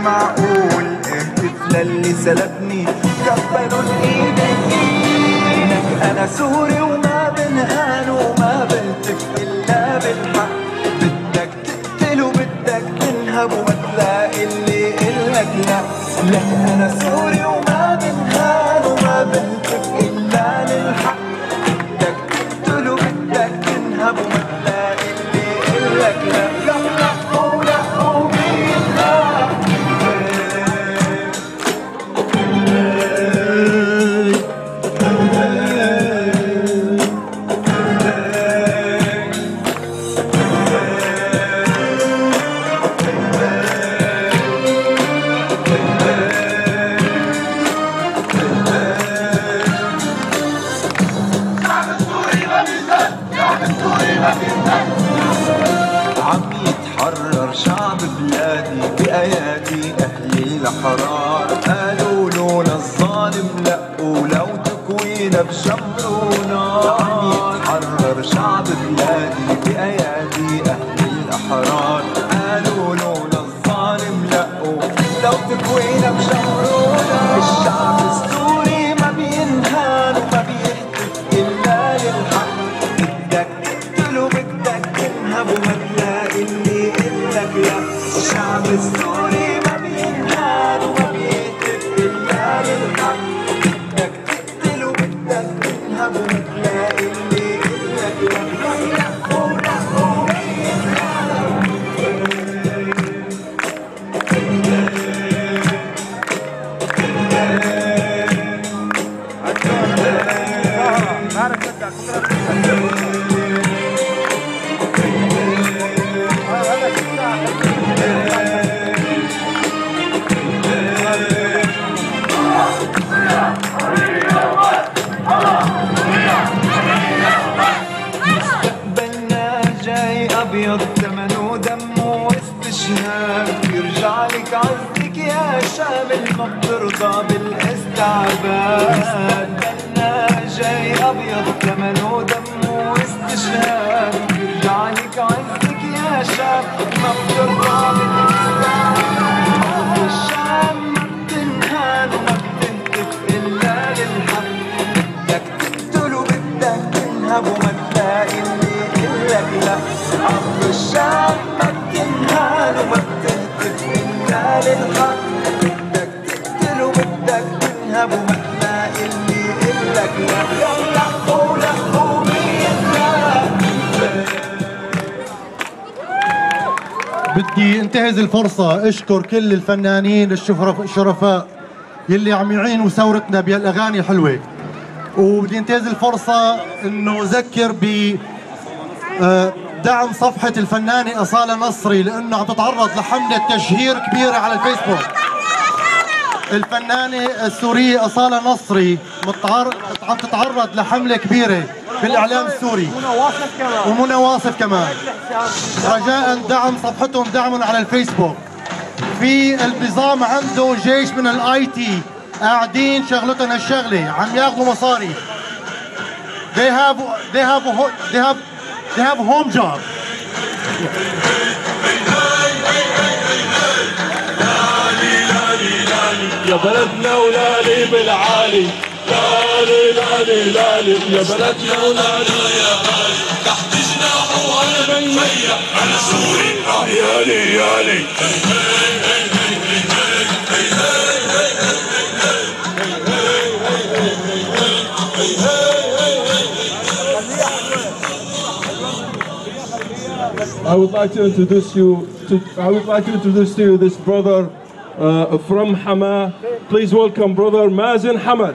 معقول طفل اللي سلبني كبلوا الايد بايدك. انا سوري وما بنهان وما بلتف الا بالحق. بدك تقتل وبدك تنهب وما تلاقي اللي قلك لا. لك انا سوري وما بنهان وما بلتف الا للحق. بدك تقتل وبدك تنهب وما تلاقي اللي قلك لا. عم يتحرر شعب بلادي بأيادي أهلي الأحرار. قالوا لولا الظالم لأ ولو تكوينا بجمرونا. عم يتحرر شعب بلادي بأيادي أهلي الأحرار. قالوا لولا الظالم لأ ولو تكوينا بجمرونا. الشعب السوري ما بينهان وما بيهتف إلا للحق. بدك تقتل وبدك تنهب وما تلاقي اللي قلك لا. الشعب السوري ما بينهان وما بيهتف إلا للحق. بدك تقتل وبدك تنهب وما تلاقي اللي قلك لا. أبيض ثمنه دم واستشهاد. يرجع لك عزك يا شام ما بترضى بالاستعباد. بدنا جاي أبيض ثمنه دم واستشهاد. يرجع لك عزك يا شام ما بترضى بالاستعباد. أرض الشام ما بتنهان وما بتهتف إلا للحق. بدك تقتل وبدك تنهب وما تلاقي اللي قلك لا. أرض الشام ما بتنهان وما بتهتف إلا للحق. بدك تقتل وبدك تنهب وما تلاقي اللي قلك لا. يلا قولها بدي انتهز الفرصة اشكر كل الفنانين الشرفاء يلي عم يعينوا ثورتنا بهالاغاني الحلوة. وبدي انتهز الفرصة انه اذكر ب دعم صفحة الفنانة أصالة نصري لأنه عم تتعرض لحملة تشهير كبيرة على الفيسبوك. الفنانة السورية أصالة نصري عم تتعرض لحملة كبيرة في الإعلام السوري ومنى واصف كمان. رجاء دعم صفحتهم دعما على الفيسبوك. في النظام عنده جيش من الاي تي قاعدين شغلتهم هالشغلة عم ياخذوا مصاري. They have a home job. يا بلدنا ولالي بالعالي. لالي لالي لالي يا بلدنا ولالي يا غالي. تحت جناحه وانا بنميح انا سوري يالي يالي. I would like to introduce to you this brother from Hama. Please welcome brother Mazen Hamad.